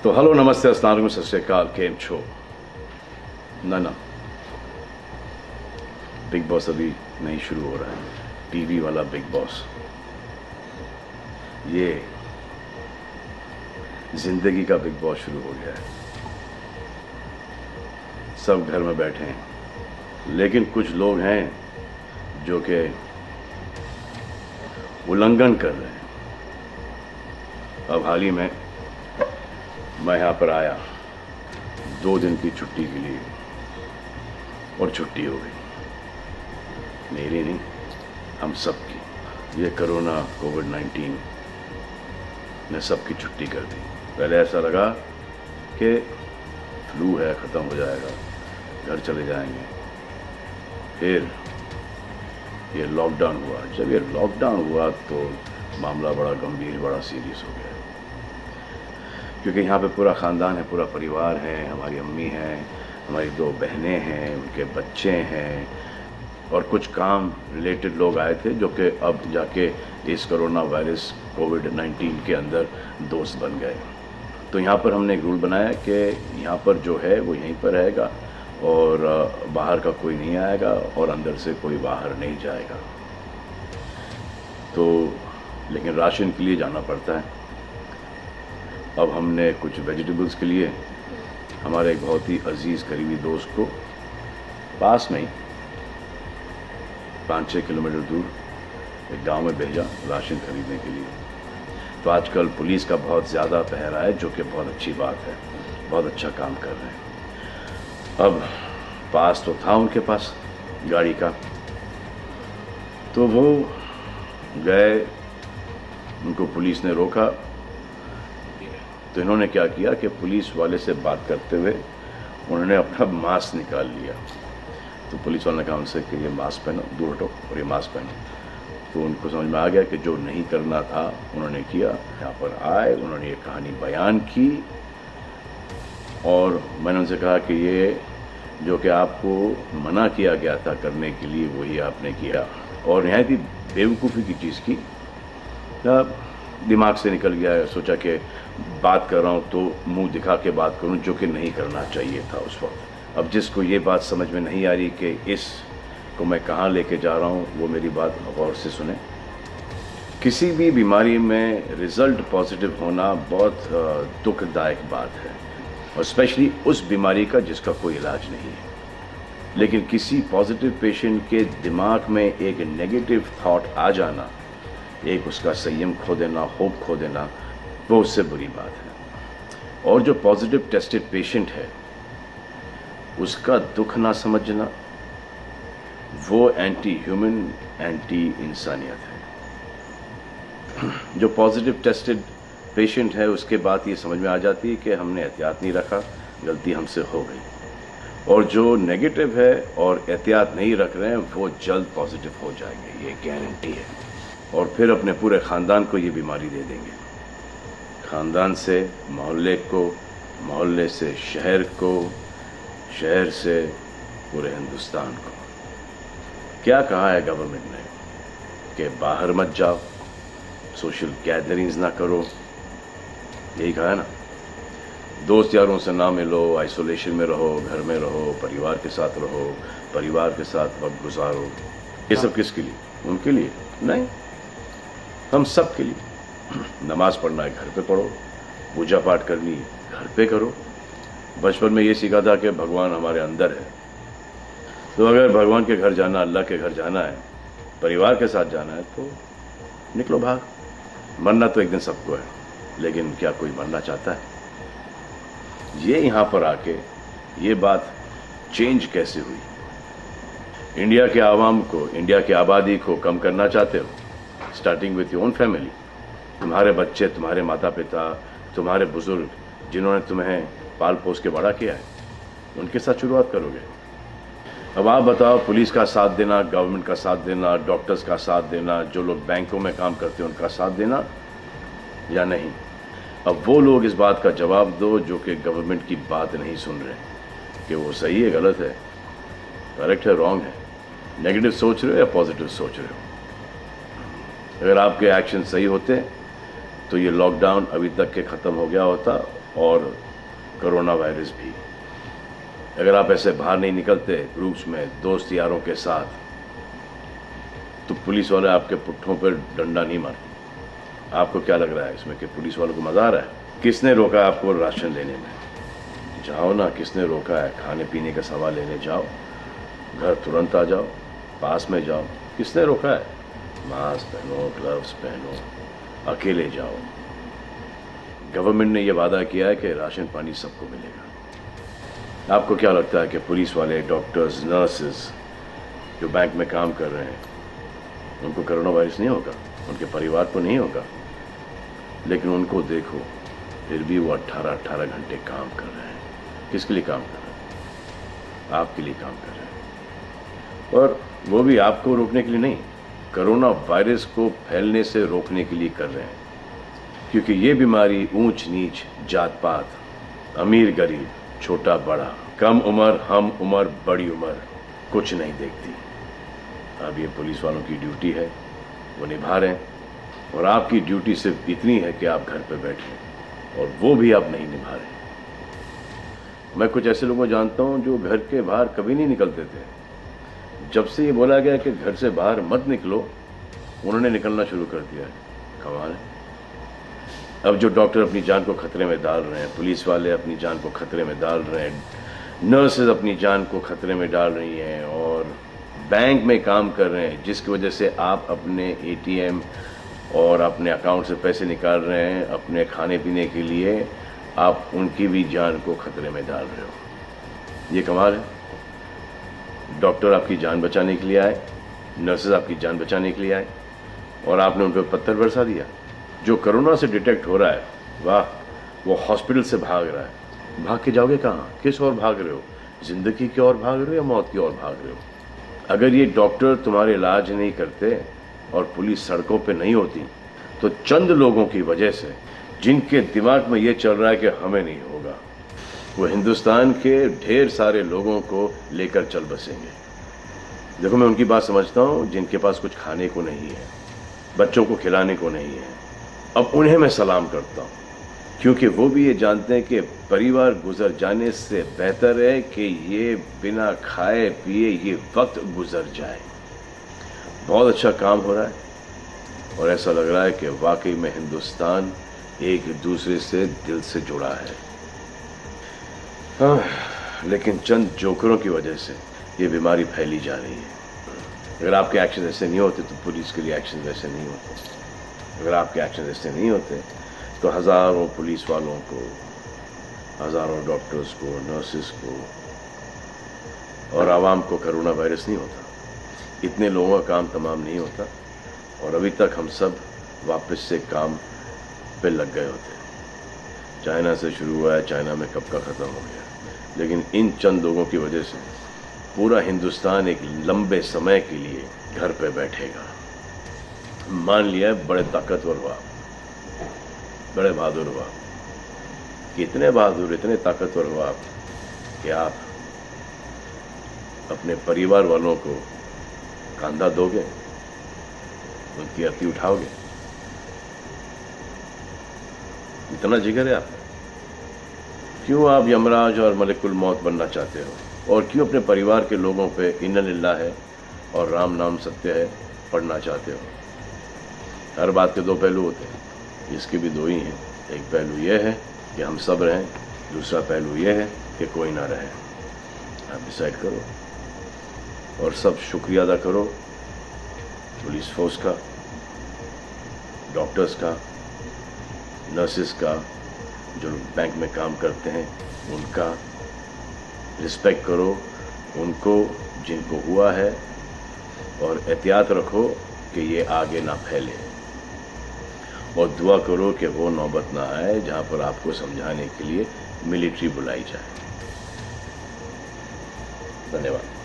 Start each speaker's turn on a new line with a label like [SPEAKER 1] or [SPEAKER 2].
[SPEAKER 1] तो हेलो नमस्ते अस्सलाम वालेकुम सत श्री अकाल केम छो ना बिग बॉस अभी नहीं शुरू हो रहा है। टीवी वाला बिग बॉस, ये जिंदगी का बिग बॉस शुरू हो गया है। सब घर में बैठे हैं, लेकिन कुछ लोग हैं जो कि उल्लंघन कर रहे हैं। अब हाल ही में मैं यहाँ पर आया 2 दिन की छुट्टी के लिए, और छुट्टी हो गई। मेरी नहीं, हम सब की। ये कोरोना कोविड-19 ने सबकी छुट्टी कर दी। पहले ऐसा लगा कि फ्लू है, ख़त्म हो जाएगा, घर चले जाएंगे। फिर ये लॉकडाउन हुआ। जब ये लॉकडाउन हुआ तो मामला बड़ा गंभीर, बड़ा सीरियस हो गया, क्योंकि यहाँ पे पूरा ख़ानदान है, पूरा परिवार है। हमारी अम्मी हैं, हमारी 2 बहनें हैं, उनके बच्चे हैं, और कुछ काम रिलेटेड लोग आए थे जो कि अब जाके इस कोरोना वायरस कोविड-19 के अंदर दोस्त बन गए। तो यहाँ पर हमने एक रूल बनाया कि यहाँ पर जो है वो यहीं पर रहेगा, और बाहर का कोई नहीं आएगा, और अंदर से कोई बाहर नहीं जाएगा। तो लेकिन राशन के लिए जाना पड़ता है। अब हमने कुछ वेजिटेबल्स के लिए हमारे एक बहुत ही अजीज़ करीबी दोस्त को पास में ही 5-6 किलोमीटर दूर एक गांव में भेजा राशन खरीदने के लिए। तो आजकल पुलिस का बहुत ज़्यादा पहरा है, जो कि बहुत अच्छी बात है, बहुत अच्छा काम कर रहे हैं। अब पास तो था उनके पास गाड़ी का, तो वो गए, उनको पुलिस ने रोका। तो इन्होंने क्या किया कि पुलिस वाले से बात करते हुए उन्होंने अपना मास्क निकाल लिया। तो पुलिस वाले ने कहा उनसे कि ये मास्क पहनो, दूर हटो और ये मास्क पहनो। तो उनको समझ में आ गया कि जो नहीं करना था उन्होंने किया। यहाँ पर आए, उन्होंने ये कहानी बयान की, और मैंने उनसे कहा कि ये जो कि आपको मना किया गया था करने के लिए, वही आपने किया, और नहायत ही बेवकूफ़ी की चीज़ की। दिमाग से निकल गया। सोचा कि बात कर रहा हूँ तो मुंह दिखा के बात करूँ, जो कि नहीं करना चाहिए था उस वक्त। अब जिसको ये बात समझ में नहीं आ रही कि इस को मैं कहाँ लेके जा रहा हूँ, वो मेरी बात गौर से सुने। किसी भी बीमारी में रिज़ल्ट पॉजिटिव होना बहुत दुखदायक बात है, और स्पेशली उस बीमारी का जिसका कोई इलाज नहीं है। लेकिन किसी पॉजिटिव पेशेंट के दिमाग में एक नेगेटिव थॉट आ जाना, एक उसका संयम खो देना, होप खो देना, वो उससे बुरी बात है। और जो पॉजिटिव टेस्टेड पेशेंट है, उसका दुख ना समझना, वो एंटी ह्यूमन, एंटी इंसानियत है। जो पॉजिटिव टेस्टेड पेशेंट है, उसके बाद ये समझ में आ जाती है कि हमने एहतियात नहीं रखा, गलती हमसे हो गई। और जो नेगेटिव है और एहतियात नहीं रख रहे हैं, वो जल्द पॉजिटिव हो जाएंगे, ये गारंटी है। और फिर अपने पूरे ख़ानदान को ये बीमारी दे देंगे। ख़ानदान से मोहल्ले को, मोहल्ले से शहर को, शहर से पूरे हिंदुस्तान को। क्या कहा है गवर्नमेंट ने कि बाहर मत जाओ, सोशल गैदरिंग्स ना करो, यही कहा है ना। दोस्त यारों से ना मिलो, आइसोलेशन में रहो, घर में रहो, परिवार के साथ रहो, परिवार के साथ वक्त गुजारो। ये सब किसके लिए? उनके लिए नहीं, हम सब के लिए। नमाज पढ़ना है, घर पे पढ़ो। पूजा पाठ करनी है, घर पे करो। बचपन में ये सीखा था कि भगवान हमारे अंदर है। तो अगर भगवान के घर जाना, अल्लाह के घर जाना है, परिवार के साथ जाना है, तो निकलो बाहर। मरना तो एक दिन सबको है, लेकिन क्या कोई मरना चाहता है? ये यहाँ पर आके ये बात चेंज कैसे हुई? इंडिया के आवाम को, इंडिया की आबादी को कम करना चाहते हो? Starting with your own family. तुम्हारे बच्चे, तुम्हारे माता पिता, तुम्हारे बुजुर्ग, जिन्होंने तुम्हें पाल पोस के बड़ा किया है, उनके साथ शुरुआत करोगे। अब आप बताओ, पुलिस का साथ देना, गवर्नमेंट का साथ देना, डॉक्टर्स का साथ देना, जो लोग बैंकों में काम करते हैं उनका साथ देना या नहीं? अब वो लोग इस बात का जवाब दो जो कि गवर्नमेंट की बात नहीं सुन रहे, कि वो सही है, गलत है, करेक्ट है, रॉन्ग है, नेगेटिव सोच रहे हो या पॉजिटिव सोच रहे हो। अगर आपके एक्शन सही होते तो ये लॉकडाउन अभी तक के ख़त्म हो गया होता और कोरोना वायरस भी। अगर आप ऐसे बाहर नहीं निकलते ग्रुप्स में दोस्त यारों के साथ, तो पुलिस वाले आपके पुट्ठों पर डंडा नहीं मारते। आपको क्या लग रहा है इसमें कि पुलिस वालों को मजा आ रहा है? किसने रोका आपको राशन लेने में? जाओ ना, किसने रोका है? खाने पीने का सामान लेने जाओ, घर तुरंत आ जाओ, पास में जाओ, किसने रोका है? मास्क पहनो, ग्लव्स पहनो, अकेले जाओ। गवर्नमेंट ने यह वादा किया है कि राशन पानी सबको मिलेगा। आपको क्या लगता है कि पुलिस वाले, डॉक्टर्स, नर्सेस जो बैंक में काम कर रहे हैं, उनको कोरोना वायरस नहीं होगा? उनके परिवार को नहीं होगा? लेकिन उनको देखो, फिर भी वो 18-18 घंटे काम कर रहे हैं। किसके लिए काम कर रहे हैं? आपके लिए काम कर रहे हैं। और वो भी आपको रोकने के लिए नहीं, कोरोना वायरस को फैलने से रोकने के लिए कर रहे हैं। क्योंकि ये बीमारी ऊंच नीच, जात पात, अमीर गरीब, छोटा बड़ा, कम उम्र, हम उम्र, बड़ी उम्र कुछ नहीं देखती। अब ये पुलिस वालों की ड्यूटी है, वो निभा रहे हैं। और आपकी ड्यूटी सिर्फ इतनी है कि आप घर पे बैठें, और वो भी आप नहीं निभा रहे। मैं कुछ ऐसे लोगों को जानता हूं जो घर के बाहर कभी नहीं निकलते थे। जब से ये बोला गया कि घर से बाहर मत निकलो, उन्होंने निकलना शुरू कर दिया है। कमाल है। अब जो डॉक्टर अपनी जान को खतरे में डाल रहे हैं, पुलिस वाले अपनी जान को खतरे में डाल रहे हैं, नर्सेज अपनी जान को खतरे में डाल रही हैं, और बैंक में काम कर रहे हैं, जिसकी वजह से आप अपने एटीएम और अपने अकाउंट से पैसे निकाल रहे हैं अपने खाने पीने के लिए, आप उनकी भी जान को खतरे में डाल रहे हो। ये कमाल है। डॉक्टर आपकी जान बचाने के लिए आए, नर्सेज आपकी जान बचाने के लिए आए, और आपने उन पर पत्थर बरसा दिया। जो कोरोना से डिटेक्ट हो रहा है, वाह, वो हॉस्पिटल से भाग रहा है। भाग के जाओगे कहाँ? किस ओर भाग रहे हो? जिंदगी की ओर भाग रहे हो या मौत की ओर भाग रहे हो? अगर ये डॉक्टर तुम्हारे इलाज नहीं करते और पुलिस सड़कों पे नहीं होती, तो चंद लोगों की वजह से, जिनके दिमाग में ये चल रहा है कि हमें नहीं होगा, वो हिंदुस्तान के ढेर सारे लोगों को लेकर चल बसेंगे। देखो, मैं उनकी बात समझता हूँ जिनके पास कुछ खाने को नहीं है, बच्चों को खिलाने को नहीं है। अब उन्हें मैं सलाम करता हूँ, क्योंकि वो भी ये जानते हैं कि परिवार गुजर जाने से बेहतर है कि ये बिना खाए पिए ये वक्त गुजर जाए। बहुत अच्छा काम हो रहा है, और ऐसा लग रहा है कि वाकई में हिंदुस्तान एक दूसरे से दिल से जुड़ा है। हाँ, लेकिन चंद जोकरों की वजह से ये बीमारी फैली जा रही है। अगर आपके एक्शन ऐसे नहीं होते तो पुलिस के लिए एक्शन वैसे नहीं होते। अगर आपके एक्शन ऐसे नहीं होते तो हज़ारों पुलिस वालों को, हज़ारों डॉक्टर्स को, नर्सेस को और आवाम को कोरोना वायरस नहीं होता। इतने लोगों का काम तमाम नहीं होता, और अभी तक हम सब वापस से काम पे लग गए होते। चाइना से शुरू हुआ है, चाइना में कब का ख़त्म हो गया। लेकिन इन चंद लोगों की वजह से पूरा हिंदुस्तान एक लंबे समय के लिए घर पे बैठेगा। मान लिया बड़े ताकतवर हुआ, बड़े बहादुर हुआ, कितने बहादुर, इतने ताकतवर हुआ आप कि आप अपने परिवार वालों को कंधा दोगे, उनकी अर्थी उठाओगे। इतना जिगर है आप? क्यों आप यमराज और मलिकुल मौत बनना चाहते हो? और क्यों अपने परिवार के लोगों पे इन्ना लिल्लाह है और राम नाम सत्य है पढ़ना चाहते हो? हर बात के दो पहलू होते हैं, इसके भी दो ही हैं। एक पहलू यह है कि हम सब रहें, दूसरा पहलू यह है कि कोई ना रहे। आप डिसाइड करो, और सब शुक्रिया अदा करो पुलिस फोर्स का, डॉक्टर्स का, नर्सेस का, जो बैंक में काम करते हैं उनका। रिस्पेक्ट करो उनको जिनको हुआ है, और एहतियात रखो कि ये आगे ना फैले, और दुआ करो कि वो नौबत ना आए जहाँ पर आपको समझाने के लिए मिलिट्री बुलाई जाए। धन्यवाद।